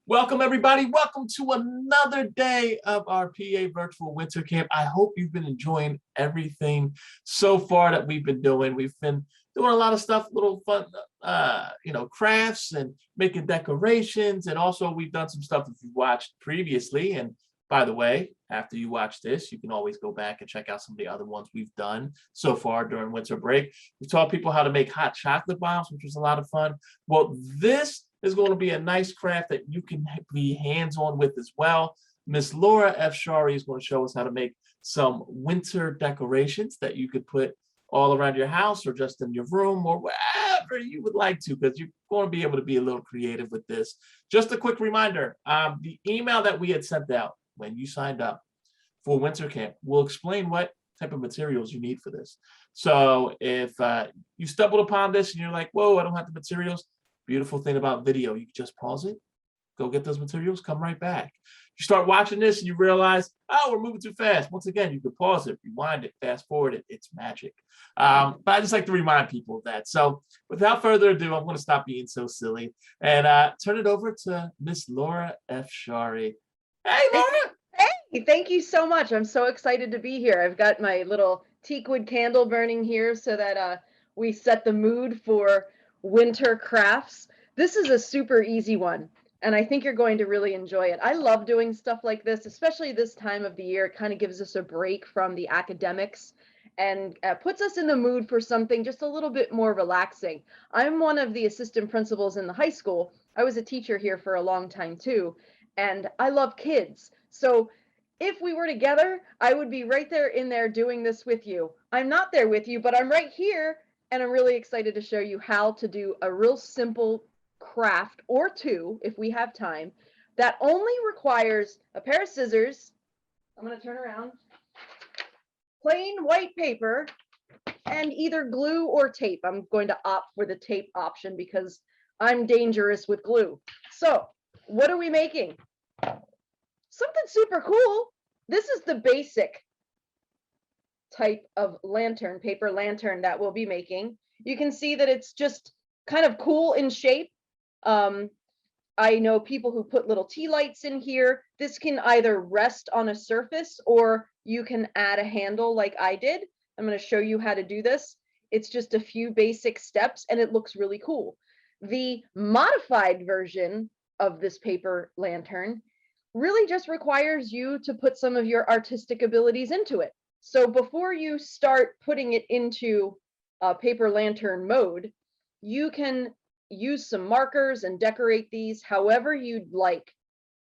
Welcome, everybody. Welcome to another day of our PA Virtual Winter Camp. I hope you've been enjoying everything so far that we've been doing. We've been doing a lot of stuff, little fun, crafts and making decorations. And also we've done some stuff that you've watched previously. And by the way, after you watch this, you can always go back and check out some of the other ones we've done so far during winter break. We taught people how to make hot chocolate bombs, which was a lot of fun. Well, this is going to be a nice craft that you can be hands-on with as well. Miss Laura Afshari is going to show us how to make some winter decorations that you could put all around your house or just in your room or wherever you would like to, because you're going to be able to be a little creative with this. Just a quick reminder, the email that we had sent out when you signed up for winter camp will explain what type of materials you need for this. So if you stumbled upon this and you're like, whoa, I don't have the materials, beautiful thing about video, you can just pause it, go get those materials, come right back. You start watching this and you realize, oh, we're moving too fast. Once again, you can pause it, rewind it, fast forward it. It's magic. But I just like to remind people of that. So without further ado, I'm going to stop being so silly and turn it over to Miss Laura Afshari. Hey, Laura. Hey, thank you so much. I'm so excited to be here. I've got my little teakwood candle burning here so that we set the mood for winter crafts. This is a super easy one, and I think you're going to really enjoy it. I love doing stuff like this, especially this time of the year. It kind of gives us a break from the academics and puts us in the mood for something just a little bit more relaxing. I'm one of the assistant principals in the high school. I was a teacher here for a long time too, and I love kids. So if we were together, I would be right there in there doing this with you. I'm not there with you, but I'm right here, and I'm really excited to show you how to do a real simple craft or two, if we have time, that only requires a pair of scissors. I'm going to turn around. Plain white paper and either glue or tape. I'm going to opt for the tape option because I'm dangerous with glue. So what are we making? Something super cool. This is the basic type of lantern, paper lantern that we'll be making. You can see that it's just kind of cool in shape. I know people who put little tea lights in here. This can either rest on a surface or you can add a handle like I did. I'm going to show you how to do this. It's just a few basic steps and it looks really cool. The modified version of this paper lantern really just requires you to put some of your artistic abilities into it. So before you start putting it into paper lantern mode, you can use some markers and decorate these however you'd like.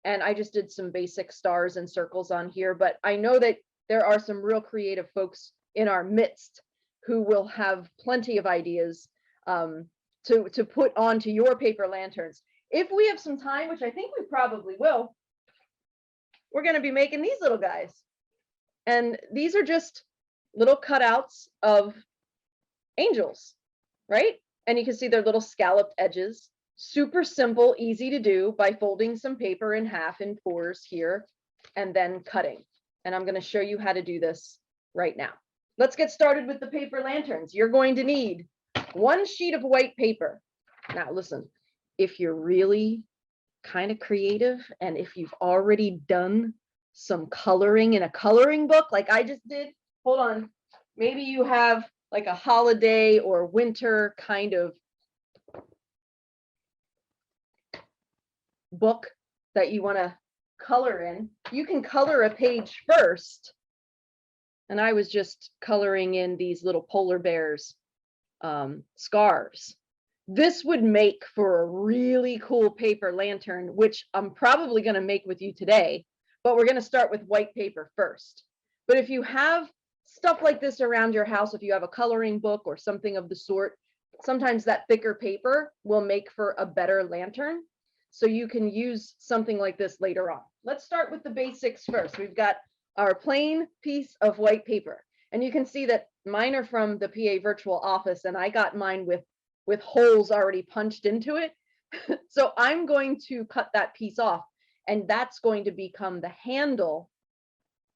And I just did some basic stars and circles on here, but I know that there are some real creative folks in our midst who will have plenty of ideas to put onto your paper lanterns. If we have some time, which I think we probably will, we're going to be making these little guys. And these are just little cutouts of angels, right? And you can see their little scalloped edges. Super simple, easy to do by folding some paper in half in fours here and then cutting. And I'm going to show you how to do this right now. Let's get started with the paper lanterns. You're going to need one sheet of white paper. Now listen, if you're really kind of creative and if you've already done some coloring in a coloring book like I just did, hold on, maybe you have like a holiday or winter kind of book that you want to color in, you can color a page first. And I was just coloring in these little polar bears scarves. This would make for a really cool paper lantern, which I'm probably going to make with you today, but we're going to start with white paper first. But if you have stuff like this around your house, if you have a coloring book or something of the sort, sometimes that thicker paper will make for a better lantern. So you can use something like this later on. Let's start with the basics first. We've got our plain piece of white paper. And you can see that mine are from the PA Virtual Office, and I got mine with holes already punched into it. So I'm going to cut that piece off, and that's going to become the handle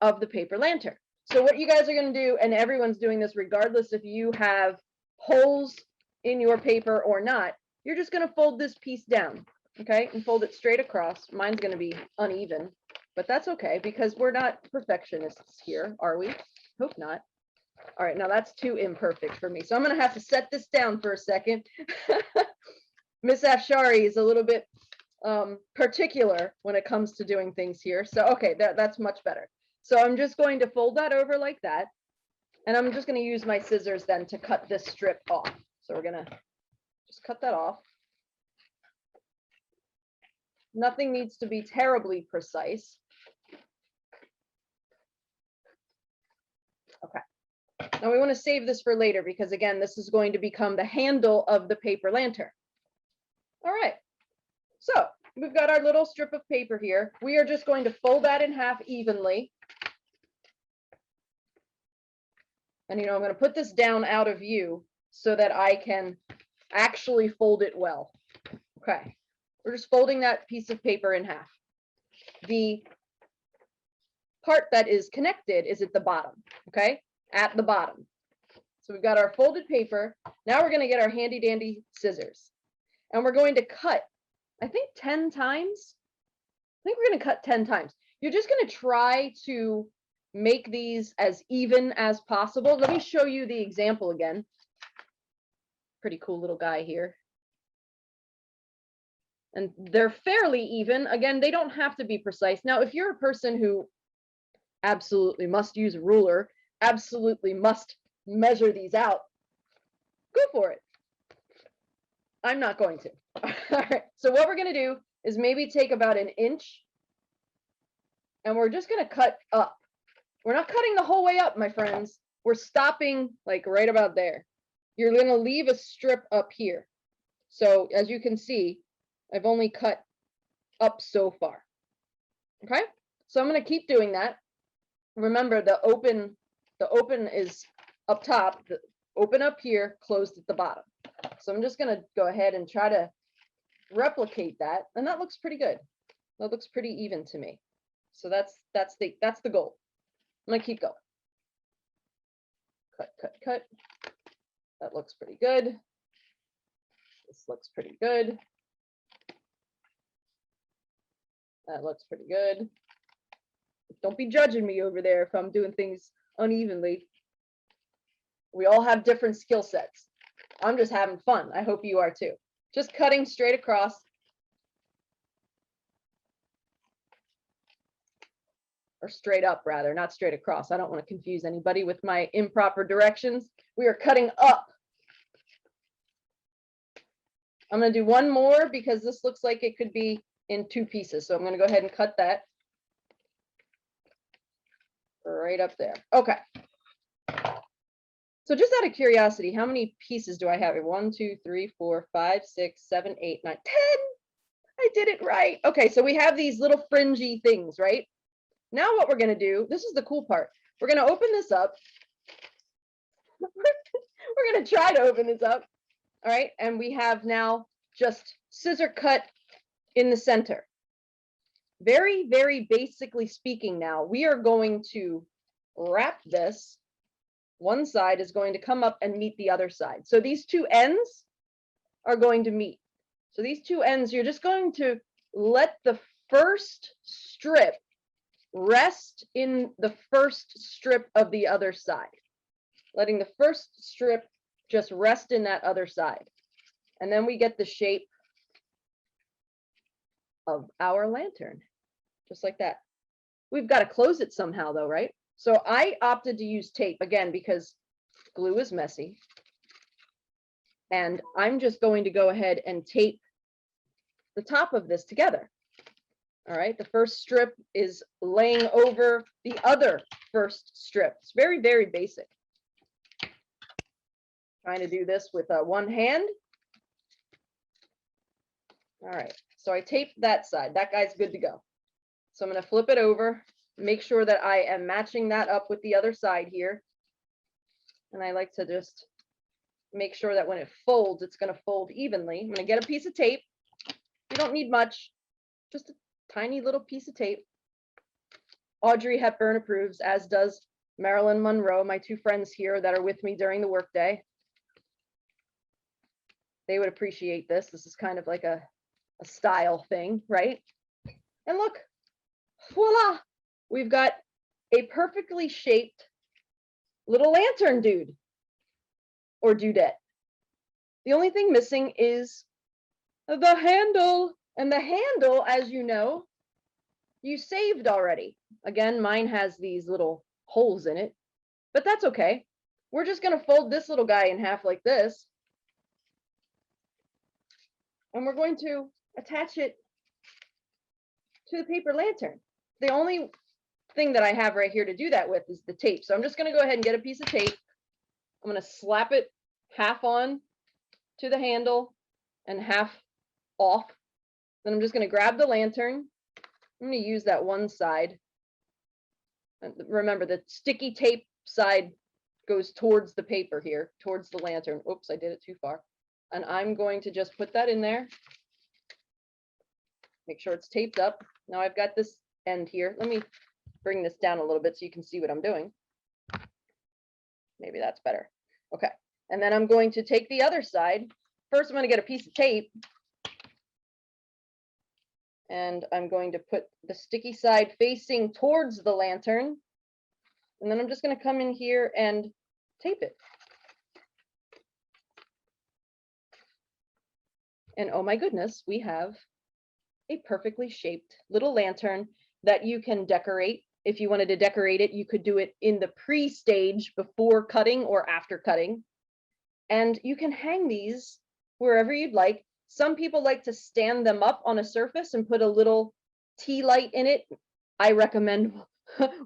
of the paper lantern. So what you guys are going to do, and everyone's doing this regardless if you have holes in your paper or not, you're just going to fold this piece down. okay, and fold it straight across. Mine's going to be uneven, but that's okay because we're not perfectionists here, are we? Hope not. All right, now that's too imperfect for me. So I'm going to have to set this down for a second. Miss Afshari is a little bit particular when it comes to doing things here. So, okay, that's much better. So I'm just going to fold that over like that. And I'm just going to use my scissors then to cut this strip off. So we're going to just cut that off. Nothing needs to be terribly precise. Okay. Now we want to save this for later because again, this is going to become the handle of the paper lantern. All right. So we've got our little strip of paper here. We are just going to fold that in half evenly. And, I'm going to put this down out of view so that I can actually fold it well. Okay. We're just folding that piece of paper in half. The part that is connected is at the bottom. Okay. At the bottom. So we've got our folded paper. Now we're going to get our handy dandy scissors. And we're going to cut, I think 10 times. I think we're going to cut 10 times. You're just going to try to make these as even as possible. Let me show you the example again. Pretty cool little guy here. And they're fairly even. Again, they don't have to be precise. Now, if you're a person who absolutely must use a ruler, absolutely must measure these out, go for it. I'm not going to. All right. So what we're going to do is maybe take about 1 inch and we're just going to cut up. We're not cutting the whole way up, my friends. We're stopping like right about there. You're going to leave a strip up here. So as you can see, I've only cut up so far. Okay. So I'm going to keep doing that. Remember the open is up top, the open up here, closed at the bottom. So I'm just going to go ahead and try to replicate that. And that looks pretty good. That looks pretty even to me. So that's the goal. I'm going to keep going. Cut, cut, cut. That looks pretty good. This looks pretty good. That looks pretty good. Don't be judging me over there if I'm doing things unevenly. We all have different skill sets. I'm just having fun. I hope you are too. Just cutting straight across. Or straight up, rather, not straight across. I don't want to confuse anybody with my improper directions. We are cutting up. I'm going to do one more because this looks like it could be in 2 pieces. So I'm going to go ahead and cut that right up there. Okay. So just out of curiosity, how many pieces do I have here? 1, 2, 3, 4, 5, 6, 7, 8, 9, 10. I did it right. Okay, so we have these little fringy things, right? Now what we're going to do, this is the cool part. We're going to open this up. We're going to try to open this up. All right, and we have now just scissor cut in the center. Very, very basically speaking now, we are going to wrap this. One side is going to come up and meet the other side. So these 2 ends are going to meet. So these 2 ends, you're just going to let the first strip rest in the first strip of the other side. Letting the first strip just rest in that other side. And then we get the shape of our lantern, just like that. We've got to close it somehow though, right? So I opted to use tape again because glue is messy. And I'm just going to go ahead and tape the top of this together. All right, the first strip is laying over the other first strip. It's very, very basic. Trying to do this with one hand. All right, so I taped that side. That guy's good to go. So I'm going to flip it over, make sure that I am matching that up with the other side here. And I like to just make sure that when it folds, it's going to fold evenly. I'm going to get a piece of tape. You don't need much, just a tiny little piece of tape. Audrey Hepburn approves, as does Marilyn Monroe, my 2 friends here that are with me during the workday. They would appreciate this. This is kind of like a a style thing, right? And look, voila, we've got a perfectly shaped little lantern dude or dudette. The only thing missing is the handle. And the handle, as you know, you saved already. Again, mine has these little holes in it, but that's okay. We're just going to fold this little guy in half like this. And we're going to attach it to the paper lantern. The only thing that I have right here to do that with is the tape. So I'm just going to go ahead and get a piece of tape. I'm going to slap it half on to the handle and half off. Then I'm just going to grab the lantern. I'm going to use that one side. And remember, the sticky tape side goes towards the paper here, towards the lantern. Oops, I did it too far. And I'm going to just put that in there. Make sure it's taped up. Now I've got this end here. Let me bring this down a little bit so you can see what I'm doing. Maybe that's better. Okay. And then I'm going to take the other side. First, I'm going to get a piece of tape. And I'm going to put the sticky side facing towards the lantern. And then I'm just going to come in here and tape it. And oh my goodness, we have a perfectly shaped little lantern that you can decorate. If you wanted to decorate it, you could do it in the pre-stage before cutting or after cutting. And you can hang these wherever you'd like. Some people like to stand them up on a surface and put a little tea light in it. I recommend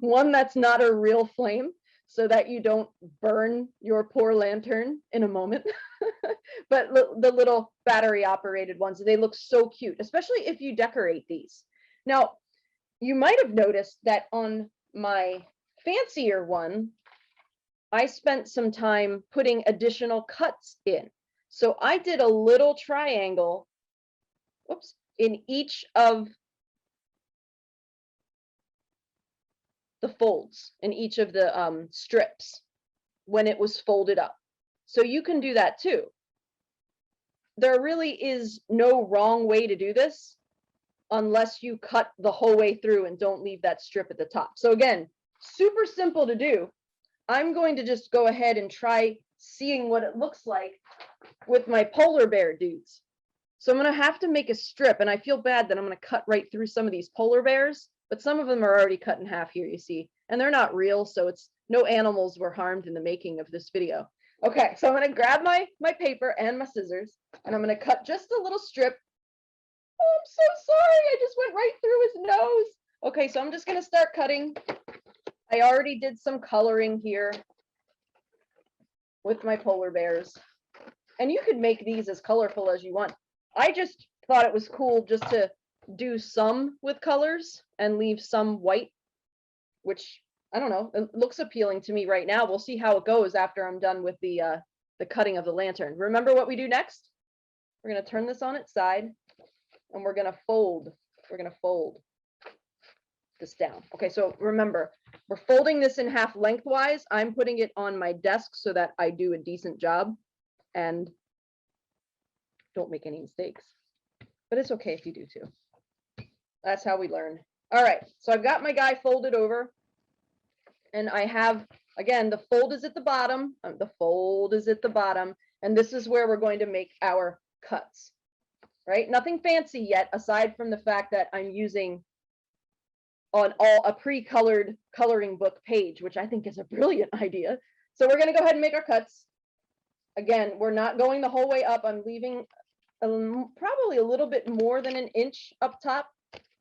one that's not a real flame so that you don't burn your poor lantern in a moment. But the little battery operated ones, they look so cute, especially if you decorate these. Now, you might have noticed that on my fancier one, I spent some time putting additional cuts in. So I did a little triangle, whoops, in each of the folds, in each of the strips when it was folded up. So you can do that too. There really is no wrong way to do this unless you cut the whole way through and don't leave that strip at the top. So again, super simple to do. I'm going to just go ahead and try seeing what it looks like with my polar bear dudes. So I'm going to have to make a strip, and I feel bad that I'm going to cut right through some of these polar bears, but some of them are already cut in half here, you see, and they're not real, so it's no animals were harmed in the making of this video. Okay, so I'm going to grab my paper and my scissors, and I'm going to cut just a little strip. Oh, I'm so sorry, I just went right through his nose. Okay, so I'm just going to start cutting. I already did some coloring here with my polar bears. And you could make these as colorful as you want. I just thought it was cool just to do some with colors and leave some white, which, I don't know, it looks appealing to me right now. We'll see how it goes after I'm done with the cutting of the lantern. Remember what we do next? We're going to turn this on its side, and we're going to fold. We're going to fold this down. Okay, so remember, we're folding this in half lengthwise. I'm putting it on my desk so that I do a decent job and don't make any mistakes. But it's okay if you do too. That's how we learn. All right, so I've got my guy folded over, and I have, again, the fold is at the bottom. The fold is at the bottom, and this is where we're going to make our cuts, right? Nothing fancy yet, aside from the fact that I'm using a pre-colored coloring book page, which I think is a brilliant idea. So we're going to go ahead and make our cuts. Again, we're not going the whole way up. I'm leaving probably a little bit more than an inch up top.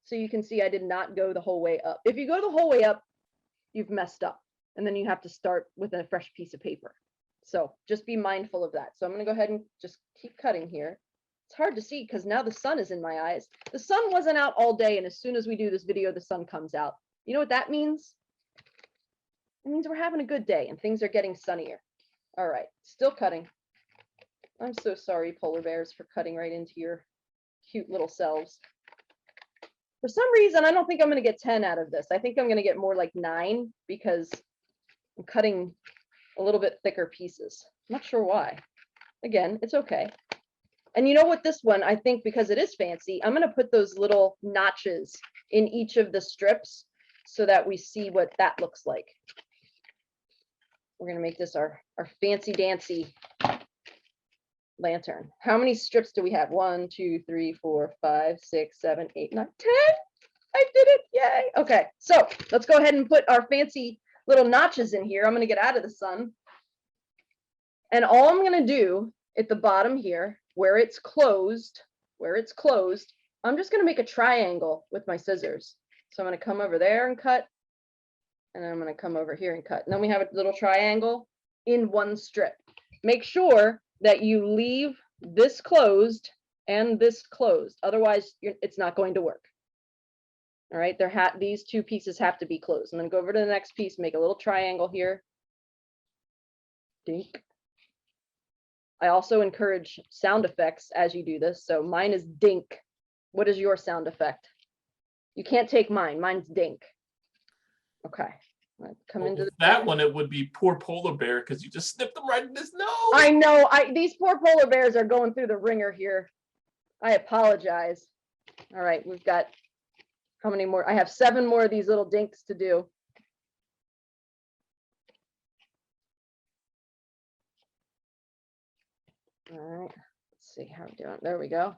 So you can see I did not go the whole way up. If you go the whole way up, you've messed up. And then you have to start with a fresh piece of paper. So just be mindful of that. So I'm going to go ahead and just keep cutting here. It's hard to see because now the sun is in my eyes. The sun wasn't out all day, and as soon as we do this video, the sun comes out. You know what that means? It means we're having a good day and things are getting sunnier. All right, still cutting. I'm so sorry, polar bears, for cutting right into your cute little selves. For some reason, I don't think I'm going to get 10 out of this. I think I'm going to get more like 9 because I'm cutting a little bit thicker pieces. I'm not sure why. Again, it's okay. And you know what, this one, I think because it is fancy, I'm going to put those little notches in each of the strips so that we see what that looks like. We're going to make this our fancy dancy lantern. How many strips do we have? 1, 2, 3, 4, 5, 6, 7, 8, 9, 10. I did it. Yay. Okay, so let's go ahead and put our fancy little notches in here. I'm going to get out of the sun. And all I'm going to do at the bottom here, where it's closed, I'm just going to make a triangle with my scissors. So I'm going to come over there and cut. And I'm going to come over here and cut. And then we have a little triangle in one strip. Make sure that you leave this closed and this closed. Otherwise, it's not going to work. All right, these two pieces have to be closed. I'm going to go over to the next piece, make a little triangle here. Dink. I also encourage sound effects as you do this. So mine is dink. What is your sound effect? You can't take mine. Mine's dink. Okay. Come into that one. It would be poor polar bear because you just snipped them right in his nose. I know. These poor polar bears are going through the ringer here. I apologize. All right, we've got how many more? I have 7 more of these little dinks to do. All right, let's see how we're doing. There we go.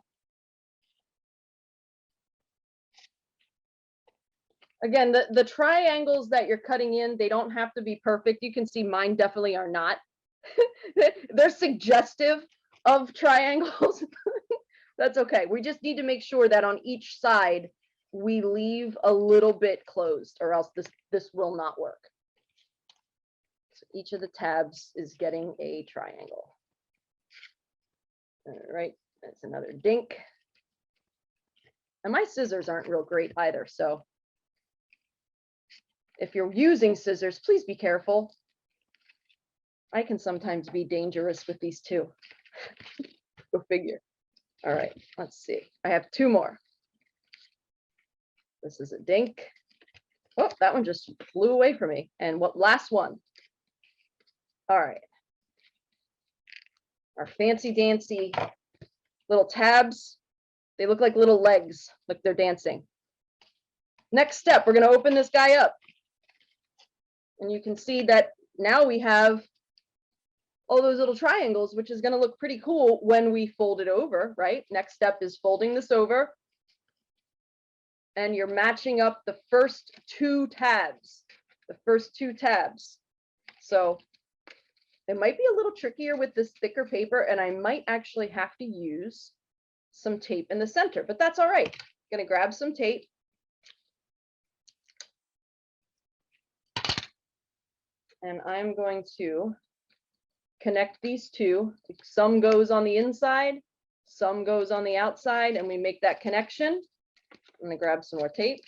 Again, the triangles that you're cutting in, they don't have to be perfect. You can see mine definitely are not. They're suggestive of triangles. That's okay. We just need to make sure that on each side we leave a little bit closed, or else this will not work. So each of the tabs is getting a triangle. All right, that's another dink. And my scissors aren't real great either, so if you're using scissors, please be careful. I can sometimes be dangerous with these too. Go figure. All right, let's see. I have 2 more. This is a dink. Oh, that one just flew away from me. And what last one? All right. Our fancy dancy little tabs. They look like little legs, like they're dancing. Next step, we're going to open this guy up. And you can see that now we have all those little triangles, which is going to look pretty cool when we fold it over, right? Next step is folding this over. And you're matching up the first 2 tabs, So it might be a little trickier with this thicker paper, and I might actually have to use some tape in the center, but that's all right. I'm going to grab some tape. And I'm going to connect these 2. Some goes on the inside, some goes on the outside, and we make that connection. I'm going to grab some more tape.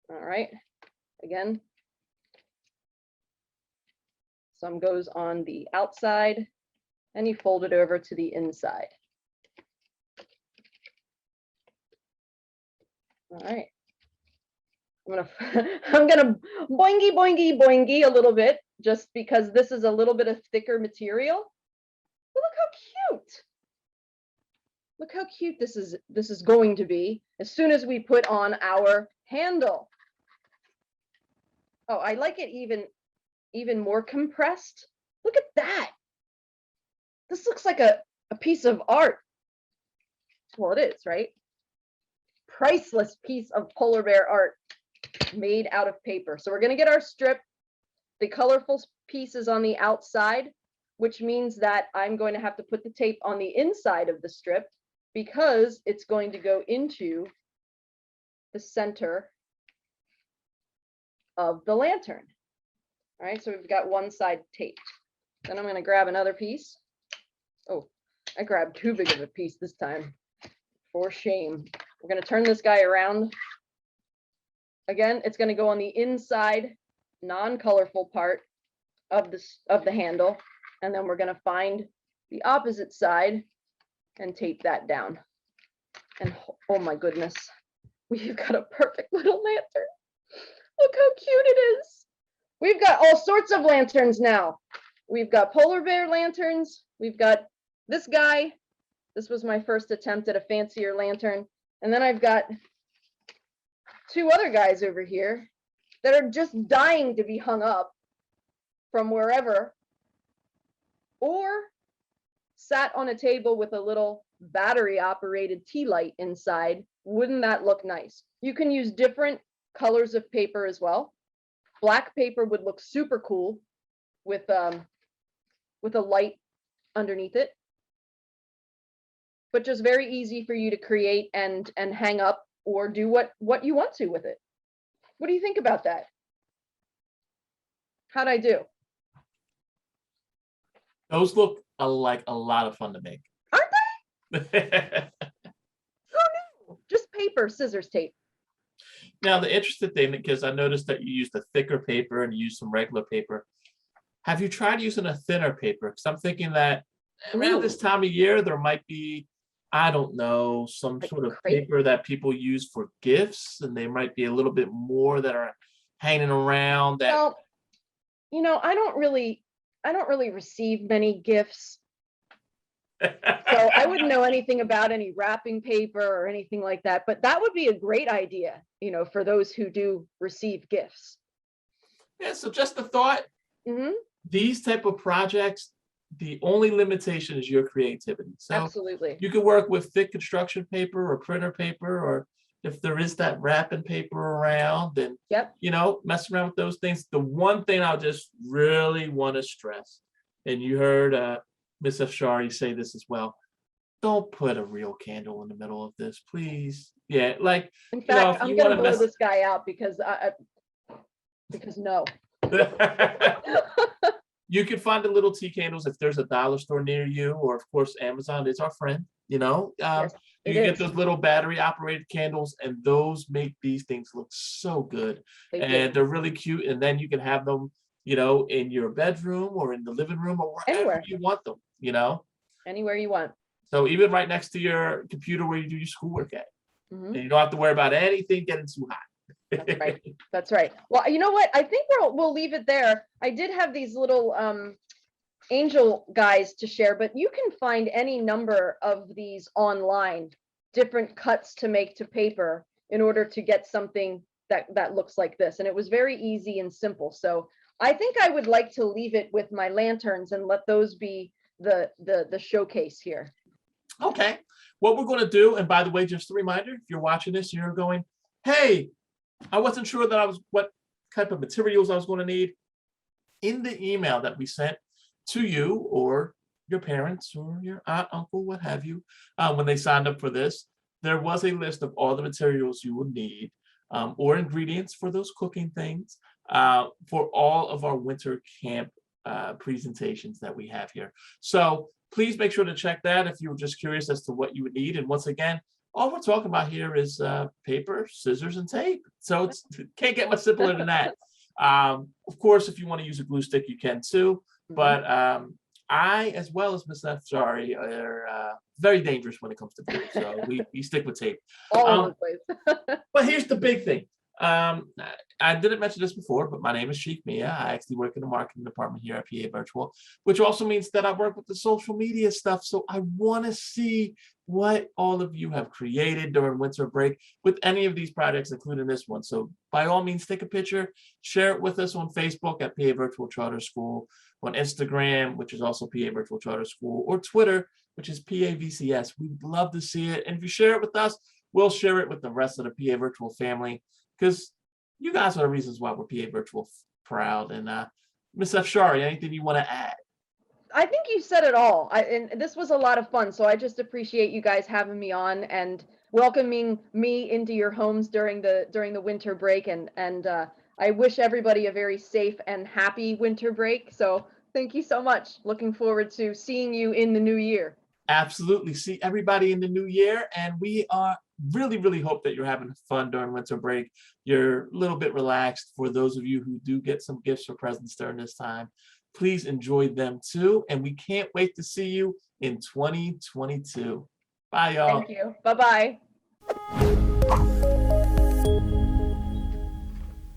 All right. Again, some goes on the outside, and you fold it over to the inside. All right. I'm gonna boingy boingy boingy a little bit, just because this is a little bit of thicker material. But look how cute. Look how cute this is going to be as soon as we put on our handle. Oh, I like it even more compressed. Look at that. This looks like a piece of art. Well, it is, right? Priceless piece of polar bear art made out of paper. So we're going to get our strip. The colorful piece is on the outside, which means that I'm going to have to put the tape on the inside of the strip because it's going to go into the center of the lantern. All right, so we've got one side taped. Then I'm going to grab another piece. Oh, I grabbed too big of a piece this time. For shame. We're going to turn this guy around. Again, it's going to go on the inside, non-colorful part of the handle, and then we're going to find the opposite side and tape that down. And oh my goodness, we've got a perfect little lantern. Look how cute it is. We've got all sorts of lanterns now. We've got polar bear lanterns. We've got this guy. This was my first attempt at a fancier lantern. And then I've got two other guys over here that are just dying to be hung up from wherever, or sat on a table with a little battery operated tea light inside. Wouldn't that look nice? You can use different colors of paper as well. Black paper would look super cool with a light underneath it, but just very easy for you to create and hang up or do what you want to with it. What do you think about that? How'd I do? Those look like a lot of fun to make. Aren't they? Oh no, just paper, scissors, tape. Now, the interesting thing, because I noticed that you used a thicker paper and you used some regular paper. Have you tried using a thinner paper? Because I'm thinking that around this time of year, there might be, I don't know, some Like sort of crepe? paper that people use for gifts, and they might be a little bit more that are hanging around that. Well, you know, I don't really receive many gifts, so I wouldn't know anything about any wrapping paper or anything like that. But that would be a great idea, you know, for those who do receive gifts. Yeah, so just a thought. Hmm. These type of projects, the only limitation is your creativity. So Absolutely. you can work with thick construction paper or printer paper, or if there is that wrapping paper around, then Yep. you know, mess around with those things. The one thing I'll just really want to stress, and you heard Miss Afshari say this as well, don't put a real candle in the middle of this, please. Yeah, like, In you know, fact, if I'm you gonna want to blow mess. this guy out because no. You can find the little tea candles if there's a dollar store near you, or of course, Amazon is our friend. You know, Yes, you it can get is. those little battery operated candles, and those make these things look so good. They And do. they're really cute. And then you can have them, you know, in your bedroom or in the living room or wherever Anywhere. you want them, you know. Anywhere you want. So even right next to your computer where you do your schoolwork at, Hmm. and you don't have to worry about anything getting too hot. That's right. That's right. Well, you know what? I think we'll leave it there. I did have these little angel guys to share, but you can find any number of these online, different cuts to make to paper in order to get something that looks like this. And it was very easy and simple. So I think I would like to leave it with my lanterns and let those be the showcase here. Okay, what we're going to do, and by the way, just a reminder, if you're watching this, you're going, hey, I wasn't sure that what type of materials I was going to need. In the email that we sent to you or your parents or your aunt, uncle, what have you, when they signed up for this, there was a list of all the materials you will need, or ingredients for those cooking things, for all of our winter camp presentations that we have here. So please make sure to check that if you were just curious as to what you would need. And once again, all we're talking about here is paper, scissors, and tape. So it can't get much simpler than that. Of course, if you want to use a glue stick, you can too. But I, as well as Miss Afshari, are very dangerous when it comes to glue. So we stick with tape. All over the place. But here's the big thing. I didn't mention this before, but my name is Sheikh Mia. I actually work in the marketing department here at PA Virtual, which also means that I work with the social media stuff. So I want to see what all of you have created during winter break with any of these projects, including this one. So by all means, take a picture, share it with us on Facebook at PA Virtual Charter School, on Instagram, which is also PA Virtual Charter School, or Twitter, which is PAVCS. We'd love to see it. And if you share it with us, we'll share it with the rest of the PA Virtual family, because you guys are the reasons why we're PA Virtual proud. And Ms. Afshari, anything you want to add? I think you said it all. And this was a lot of fun. So I just appreciate you guys having me on and welcoming me into your homes during the winter break. And I wish everybody a very safe and happy winter break. So thank you so much. Looking forward to seeing you in the new year. Absolutely. See everybody in the new year. And we are really hope that you're having fun during winter break. You're a little bit relaxed. For those of you who do get some gifts or presents during this time, please enjoy them too. And we can't wait to see you in 2022. Bye, y'all. Thank you. Bye-bye.